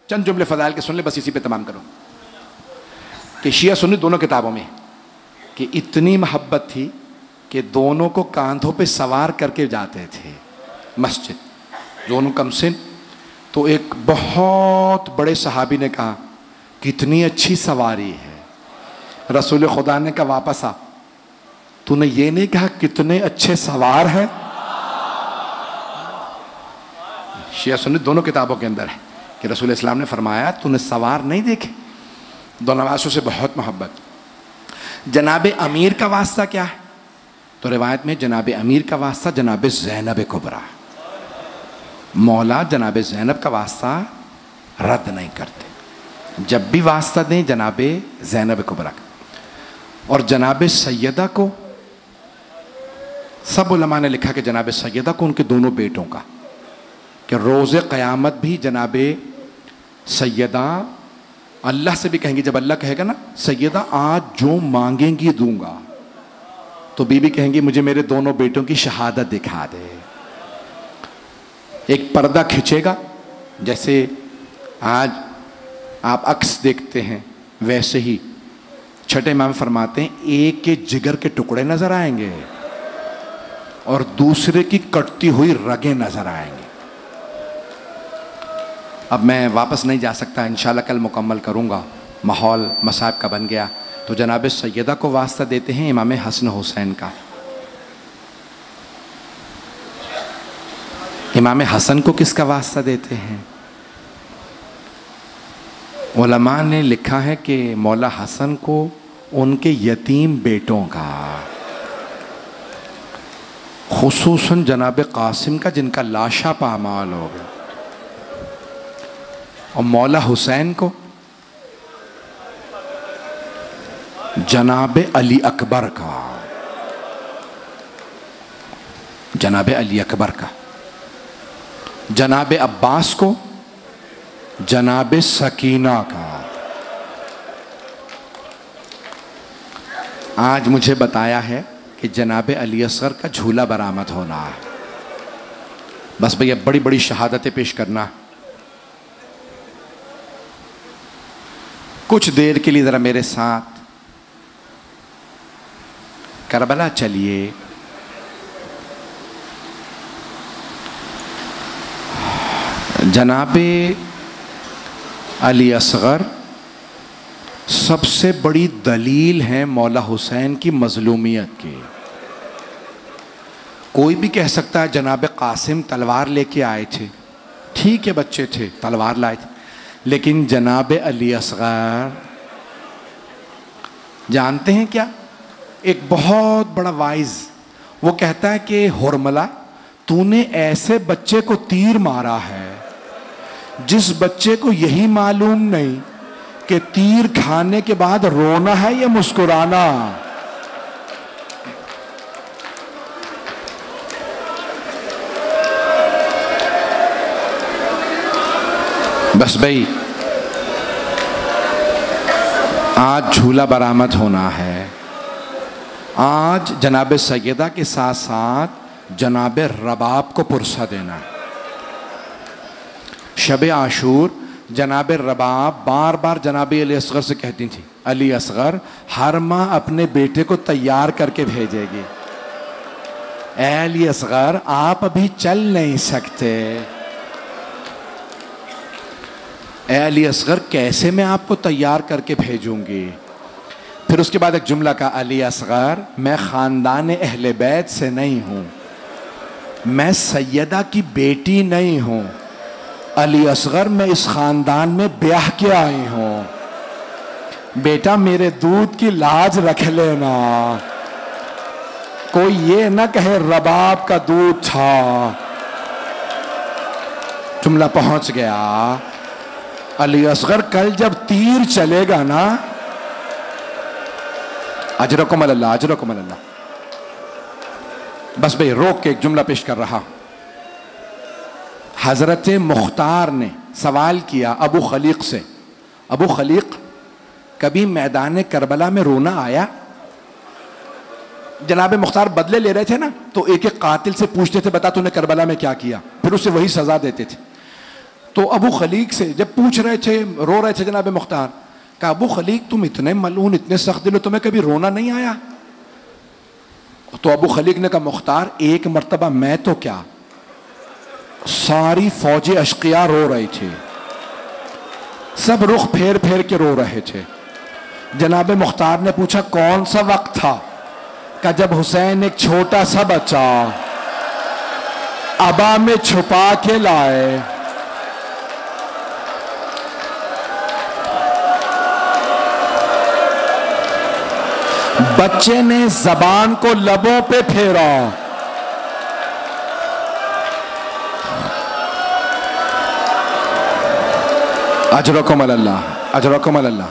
चंद जुमले फजाइल के सुन ले, बस इसी पे तमाम करो कि शिया सुन्नी दोनों किताबों में कि इतनी मोहब्बत थी कि दोनों को कांधों पे सवार करके जाते थे मस्जिद, दोनों कमसिन। तो एक बहुत बड़े सहाबी ने कहा कितनी अच्छी सवारी है। रसूल खुदा ने कहा वापस आ, तूने ये नहीं कहा कितने अच्छे सवार हैं। शिया सुन्नी दोनों किताबों के अंदर है कि रसूल इस्लाम ने फरमाया तूने सवार नहीं देखे, दोनों नवासों से बहुत मोहब्बत। जनाब अमीर का वास्ता क्या है? तो रिवायत में जनाब अमीर का वास्ता जनाब ज़ैनब कुबरा, मौला जनाब ज़ैनब का वास्ता रद्द नहीं करते, जब भी वास्ता दें जनाब ज़ैनब कुबरा का। और जनाब सैयदा को सब उलमा ने लिखा कि जनाब सैयदा को उनके दोनों बेटों का, कि रोज़े क़यामत भी जनाब सैयदा अल्लाह से भी कहेंगी, जब अल्लाह कहेगा ना सैयदा आज जो मांगेंगी दूंगा, तो बीबी कहेंगी मुझे मेरे दोनों बेटों की शहादत दिखा दे। एक पर्दा खिंचेगा, जैसे आज आप अक्स देखते हैं वैसे ही छठे इमाम फरमाते हैं एक के जिगर के टुकड़े नजर आएंगे और दूसरे की कटती हुई रगें नजर आएंगी। अब मैं वापस नहीं जा सकता, इंशाल्लाह कल मुकम्मल करूँगा। माहौल मसाब का बन गया तो जनाब सैयदा को वास्ता देते हैं इमाम हसन हुसैन का। इमाम हसन को किसका वास्ता देते हैं? उलमा ने लिखा है कि मौला हसन को उनके यतीम बेटों का, खुसूसन जनाब कासिम का जिनका लाशा पामाल हो गया, और मौला हुसैन को जनाब अली अकबर का, जनाब अली अकबर का, जनाब अब्बास को जनाब सकीना का। आज मुझे बताया है कि जनाब अली असगर का झूला बरामद होना है। बस भैया बड़ी बड़ी शहादतें पेश करना। कुछ देर के लिए ज़रा मेरे साथ करबला चलिए। जनाबे अली असगर सबसे बड़ी दलील है मौला हुसैन की मजलूमियत की। कोई भी कह सकता है जनाब कासिम तलवार लेके आए थे, ठीक है बच्चे थे तलवार लाए थे, लेकिन जनाब अली असगर जानते हैं क्या? एक बहुत बड़ा वाइज वो कहता है कि हुरमला तूने ऐसे बच्चे को तीर मारा है जिस बच्चे को यही मालूम नहीं कि तीर खाने के बाद रोना है या मुस्कुराना। बस भाई आज झूला बरामद होना है। आज जनाब सैयदा के साथ साथ जनाब रबाब को पुरसा देना है। शब आशूर जनाब रबाब बार बार जनाब अली असगर से कहती थी अली असगर हर माँ अपने बेटे को तैयार करके भेजेगी, ऐ अली असगर आप अभी चल नहीं सकते, ऐ अली असगर कैसे मैं आपको तैयार करके भेजूंगी। फिर उसके बाद एक जुमला का, अली असगर मैं ख़ानदान अहले बैत से नहीं हूँ, मैं सैयदा की बेटी नहीं हूँ, अली असगर मैं इस ख़ानदान में ब्याह के आई हूँ, बेटा मेरे दूध की लाज रख लेना, कोई ये ना कहे रबाब का दूध था। जुमला पहुँच गया। अली असगर कल जब तीर चलेगा ना, अजरकुम अल्लाह अजरकुम अल्लाह। बस भाई रोक के एक जुमला पेश कर रहा। हजरत मुख्तार ने सवाल किया अबू खलीक से, अबू खलीक कभी मैदान करबला में रोना आया? जनाब मुख्तार बदले ले रहे थे ना, तो एक एक कातिल से पूछते थे बता तूने करबला में क्या किया, फिर उसे वही सजा देते थे। तो अबू खलीक से जब पूछ रहे थे, रो रहे थे जनाब मुख्तार, कहा अबू खलीक तुम इतने मलून, इतने सख्त दिल हो, तुम्हें कभी रोना नहीं आया? तो अबू खलीक ने कहा मुख्तार एक मर्तबा मैं तो क्या, सारी फौज अशकिया रो रही थी, सब रुख फेर फेर के रो रहे थे। जनाब मुख्तार ने पूछा कौन सा वक्त था? का जब हुसैन एक छोटा सा बच्चा अबा में छुपा के लाए, बच्चे ने जबान को लबों पे फेरा, अजरकुम अल्लाह, अजरकुम अल्लाह।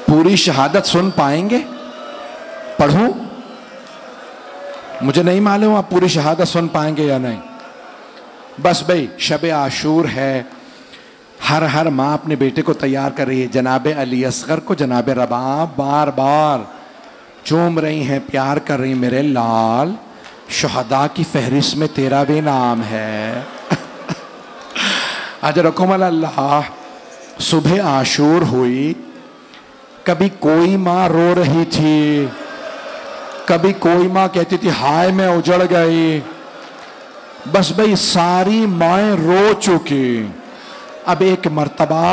पूरी शहादत सुन पाएंगे? पढ़ूं? मुझे नहीं मालूम आप पूरी शहादत सुन पाएंगे या नहीं। बस भाई शब आशूर है, हर माँ अपने बेटे को तैयार कर रही है। जनाब अली असगर को जनाब रबाब बार बार चूम रही हैं, प्यार कर रही, मेरे लाल शुहदा की फहरिस्त में तेरा भी नाम है। अजरकुम अल्लाह। सुबह आशूर हुई, कभी कोई माँ रो रही थी, कभी कोई माँ कहती थी हाय मैं उजड़ गई। बस भाई सारी माएँ रो चुकी। अब एक मर्तबा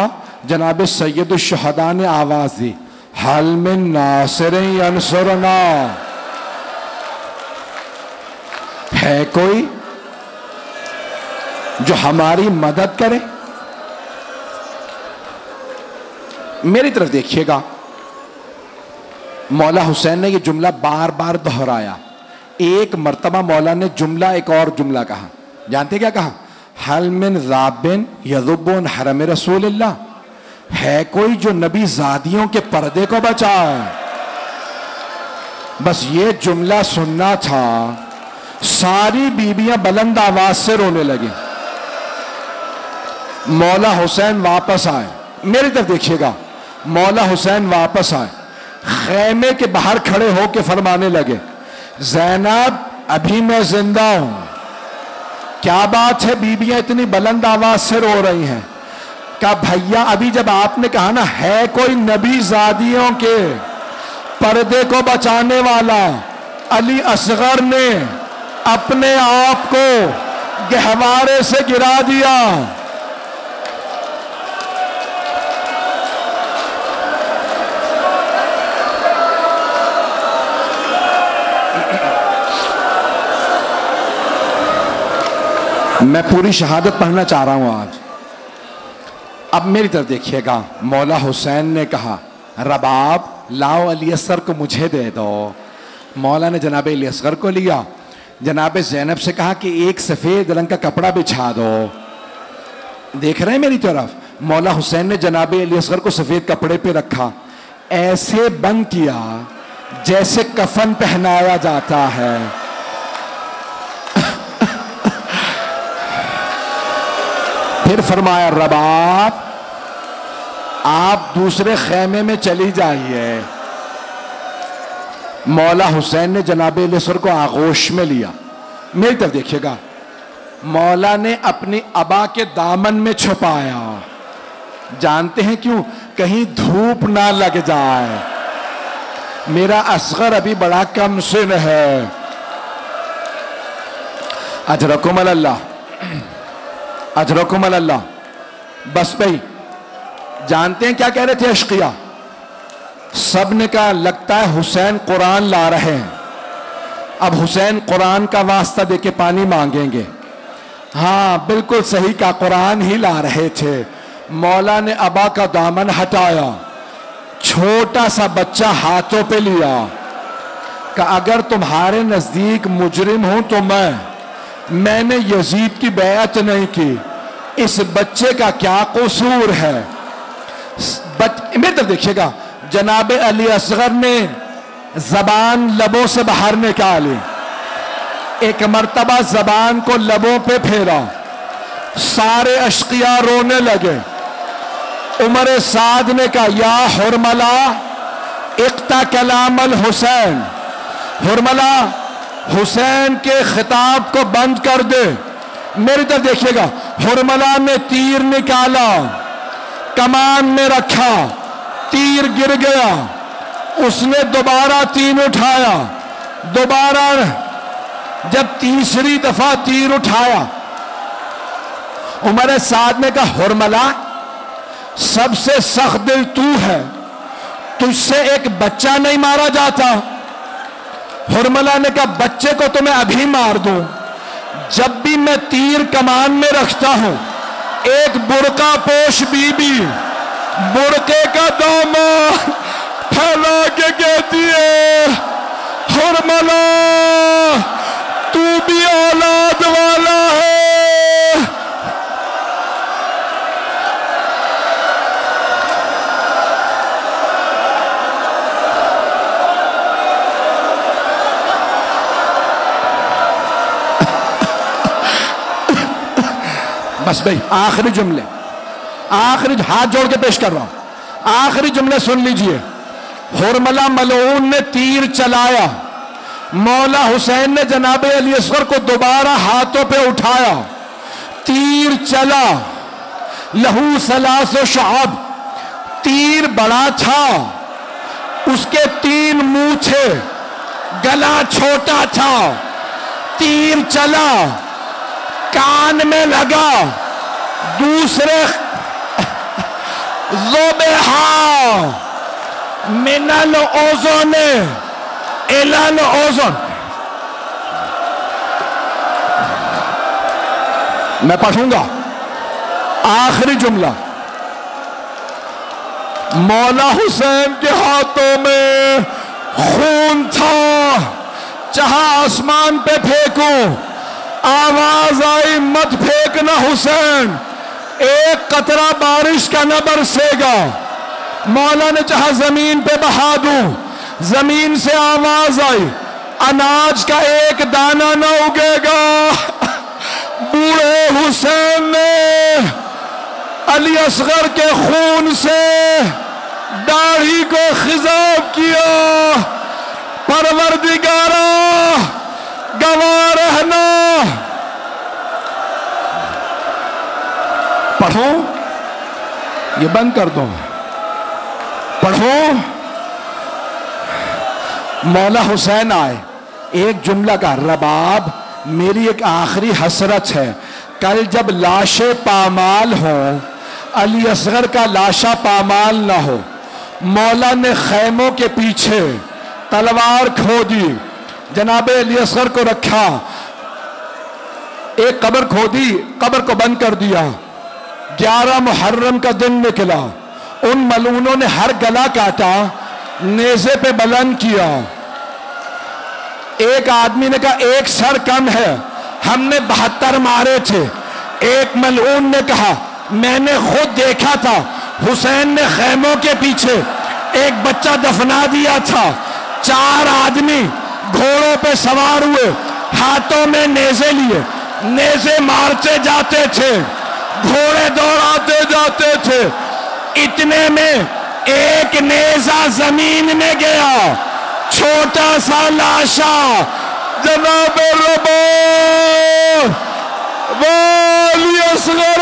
जनाब सैयद शुहदा ने आवाज दी, हल मिन नासिरिन यंसुरना, है कोई जो हमारी मदद करे? मेरी तरफ देखिएगा, मौला हुसैन ने यह जुमला बार बार दोहराया। एक मर्तबा मौला ने जुमला, एक और जुमला कहा, जानते क्या कहा? हल मिन ज़ाबिन यज़ुब्बुन हरम रसूलिल्लाह, है कोई जो नबी ज़ादियों के पर्दे को बचाए? बस ये जुमला सुनना था, सारी बीबियां बुलंद आवाज से रोने लगी। मौला हुसैन वापस आए, मेरी तरफ देखिएगा, मौला हुसैन वापस आए, खैमे के बाहर खड़े होकर फरमाने लगे, ज़ैनब अभी मैं जिंदा हूं। क्या बात है, बीबियां इतनी बुलंद आवाज से रो रही हैं? कहा भैया अभी जब आपने कहा ना है कोई नबी ज़ादियों के पर्दे को बचाने वाला, अली असगर ने अपने आप को गहवारे से गिरा दिया। मैं पूरी शहादत पढ़ना चाह रहा हूं आज। अब मेरी तरफ देखिएगा, मौला हुसैन ने कहा रबाब लाओ अली असगर को मुझे दे दो। मौला ने जनाब अली असगर को लिया, जनाब ज़ैनब से कहा कि एक सफ़ेद रंग का कपड़ा बिछा दो। देख रहे हैं मेरी तरफ? मौला हुसैन ने जनाब अली असगर को सफ़ेद कपड़े पे रखा, ऐसे बंद किया जैसे कफन पहनाया जाता है। फिर फरमाया रबाब आप दूसरे खैमे में चली जाइए। मौला हुसैन ने जनाब अली असगर को आगोश में लिया। मेरी तरफ देखिएगा, मौला ने अपनी अबा के दामन में छुपाया। जानते हैं क्यों? कहीं धूप ना लग जाए। मेरा असगर अभी बड़ा कम सिन है। अजरकुम अल्लाह, अजरकुम अल्लाह। बस भाई जानते हैं क्या कह रहे थे अशकिया? सब ने कहा लगता है हुसैन कुरान ला रहे हैं, अब हुसैन कुरान का वास्ता देके पानी मांगेंगे। हाँ बिल्कुल सही का, कुरान ही ला रहे थे। मौला ने अबा का दामन हटाया, छोटा सा बच्चा हाथों पे लिया, कि अगर तुम्हारे नजदीक मुजरिम हूं तो मैंने यजीद की बैअत नहीं की, इस बच्चे का क्या कसूर है? मेरी तरफ देखिएगा, जनाब अली असगर ने जबान लबों से बाहर निकाली, एक मर्तबा जबान को लबों पे फेरा, सारे अशकिया रोने लगे। उमर साद ने कहा या हुरमला इक्ता कलाम अल हुसैन, हुरमला हुसैन के खिताब को बंद कर दे। मेरी तरफ देखिएगा, हुरमला ने तीर निकाला, कमान में रखा, तीर गिर गया। उसने दोबारा तीर उठाया, दोबारा जब तीसरी दफा तीर उठाया, उमर साद ने कहा, हुरमला सबसे सख्त दिल तू है, तुझसे एक बच्चा नहीं मारा जाता। हुरमला ने कहा, बच्चे को तो मैं अभी मार दूं। जब भी मैं तीर कमान में रखता हूं, एक बुर्का पोश बीबी बुर्के का दामन फैला के कहती है, हुरमला तू भी औलाद वाला है। बस भाई आखिरी जुमले, आखिरी हाथ जोड़ के पेश कर रहा हूं, आखिरी जुमले सुन लीजिए। हुरमला मलऊन ने तीर चलाया, मौला हुसैन ने जनाब अली असगर को दोबारा हाथों पे उठाया, तीर चला, लहू सलासो शअब, तीर बड़ा था, उसके 3 मुंह थे, गला छोटा था, तीर चला, कान में लगा, दूसरे ज़ुबहा मिनल ओज़ोन इलल ओज़ोन। मैं पढ़ूंगा आखिरी जुमला। मौला हुसैन के हाथों में खून था, चाहा आसमान पे फेंकूं, आवाज आई मत फेंकना हुसैन, एक कतरा बारिश का न बरसेगा। मौला ने चाहा जमीन पे बहा दूं, जमीन से आवाज आई अनाज का एक दाना न उगेगा। बूढ़े हुसैन ने अली असगर के खून से दाढ़ी को खिजाब किया, परवरदिगारा गवाह रहना। पढ़ो, ये बंद कर दो, पढ़ो। मौला हुसैन आए, एक जुमला का, रबाब मेरी एक आखिरी हसरत है, कल जब लाशें पामाल हो, अली असगर का लाशा पामाल ना हो। मौला ने खैमों के पीछे तलवार खोदी, जनाबे अली असगर को रखा, एक कब्र खोदी, कब्र को बंद कर दिया। 11 मुहर्रम का दिन निकला, उन मलूनों ने हर गला काटा, नेज़े पे बुलंद किया। एक आदमी ने कहा एक सर कम है, हमने 72 मारे थे। एक मलऊन ने कहा मैंने खुद देखा था, हुसैन ने खैमों के पीछे एक बच्चा दफना दिया था। 4 आदमी घोड़ों पे सवार हुए, हाथों में नेज़े लिए, नेज़े मारते जाते थे, घोड़े दौड़ाते जाते थे। इतने में एक नेज़ा जमीन में गया, छोटा सा लाशा जनाब रब्बान वाली असगर